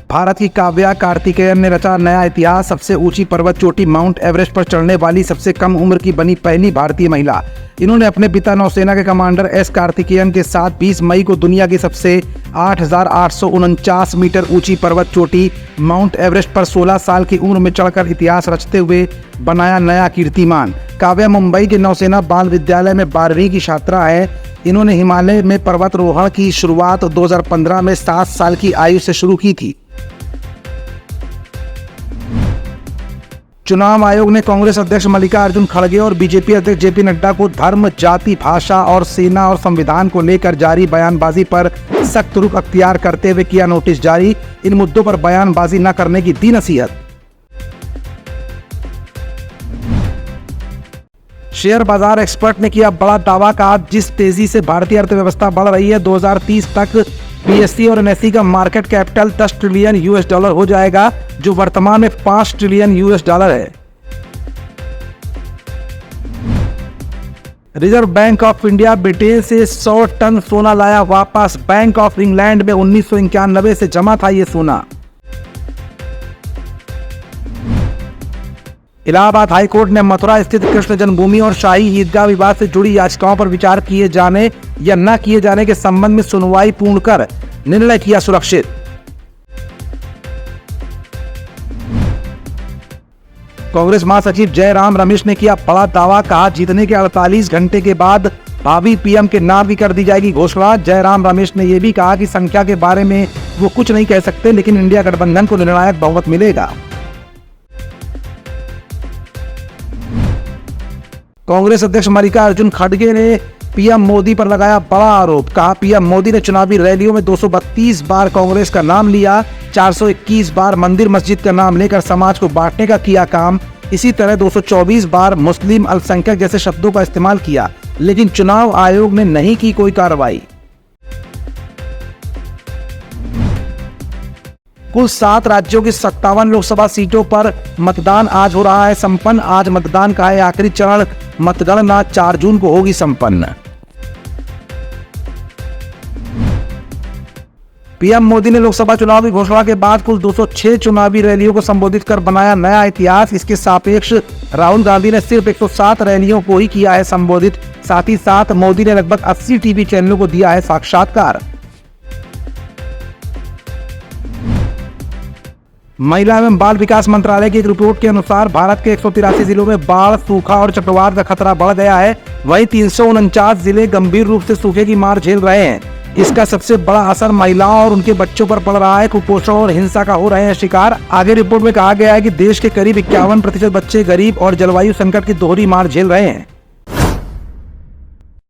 भारत की काव्या कार्तिकेयन ने रचा नया इतिहास। सबसे ऊंची पर्वत चोटी माउंट एवरेस्ट पर चढ़ने वाली सबसे कम उम्र की बनी पहली भारतीय महिला। इन्होंने अपने पिता नौसेना के कमांडर एस कार्तिकेयन के साथ 20 मई को दुनिया की सबसे 8,849 मीटर ऊंची पर्वत चोटी माउंट एवरेस्ट पर 16 साल की उम्र में चढ़कर इतिहास रचते हुए बनाया नया कीर्तिमान। काव्या मुंबई के नौसेना बाल विद्यालय में 12वीं की छात्रा है। इन्होंने हिमालय में पर्वतारोहण की शुरुआत 2015 में 7 साल की आयु से शुरू की थी। चुनाव आयोग ने कांग्रेस अध्यक्ष मल्लिकार्जुन खड़गे और बीजेपी अध्यक्ष जेपी नड्डा को धर्म, जाति, भाषा और सेना और संविधान को लेकर जारी बयानबाजी पर सख्त रुख अख्तियार करते हुए किया नोटिस जारी। इन मुद्दों पर बयानबाजी न करने की दी नसीहत। शेयर बाजार एक्सपर्ट ने किया बड़ा दावा, कहा जिस तेजी से भारतीय अर्थव्यवस्था बढ़ रही है 2030 तक बीएसई और एनएसई का market capital 10 trillion US dollar हो जाएगा, जो वर्तमान में 5 ट्रिलियन यूएस डॉलर है। Reserve bank of India Britain से 100 टन सोना लाया वापस। बैंक ऑफ इंग्लैंड में 1991 से जमा था ये सोना। इलाहाबाद हाईकोर्ट ने मथुरा स्थित कृष्ण जन्मभूमि और शाही ईदगाह विवाद से जुड़ी याचिकाओं पर विचार किए जाने या न किए जाने के संबंध में सुनवाई पूर्ण कर निर्णय किया सुरक्षित। कांग्रेस महासचिव जयराम रमेश ने किया बड़ा दावा, कहा जीतने के 48 घंटे के बाद भावी पीएम के नाम की कर दी जाएगी घोषणा। जयराम रमेश ने यह भी कहा कि संख्या के बारे में वो कुछ नहीं कह सकते, लेकिन इंडिया गठबंधन को निर्णायक बहुमत मिलेगा। कांग्रेस अध्यक्ष मल्लिकार्जुन खड़गे ने पीएम मोदी पर लगाया बड़ा आरोप, कहा पीएम मोदी ने चुनावी रैलियों में 232 बार कांग्रेस का नाम लिया, 421 बार मंदिर मस्जिद का नाम लेकर समाज को बांटने का किया काम। इसी तरह 224 बार मुस्लिम, अल्पसंख्यक जैसे शब्दों का इस्तेमाल किया, लेकिन चुनाव आयोग ने नहीं की कोई कार्रवाई। कुल 7 राज्यों की 57 लोकसभा सीटों पर मतदान आज हो रहा है संपन्न। आज मतदान का है आखिरी चरण। मतगणना 4 जून को होगी संपन्न। पीएम मोदी ने लोकसभा चुनाव की घोषणा के बाद कुल 206 चुनावी रैलियों को संबोधित कर बनाया नया इतिहास। इसके सापेक्ष राहुल गांधी ने सिर्फ 107 रैलियों को ही किया है संबोधित। साथ ही साथ मोदी ने लगभग 80 टीवी चैनलों को दिया है साक्षात्कार। महिला एवं बाल विकास मंत्रालय की एक रिपोर्ट के अनुसार भारत के 183 जिलों में बाढ़, सूखा और चक्रवात का खतरा बढ़ गया है। वहीं 349 जिले गंभीर रूप से सूखे की मार झेल रहे हैं। इसका सबसे बड़ा असर महिलाओं और उनके बच्चों पर पड़ रहा है। कुपोषण और हिंसा का हो रहे हैं शिकार। आगे रिपोर्ट में कहा गया है कि देश के करीब 51% बच्चे गरीब और जलवायु संकट की दोहरी मार झेल रहे हैं।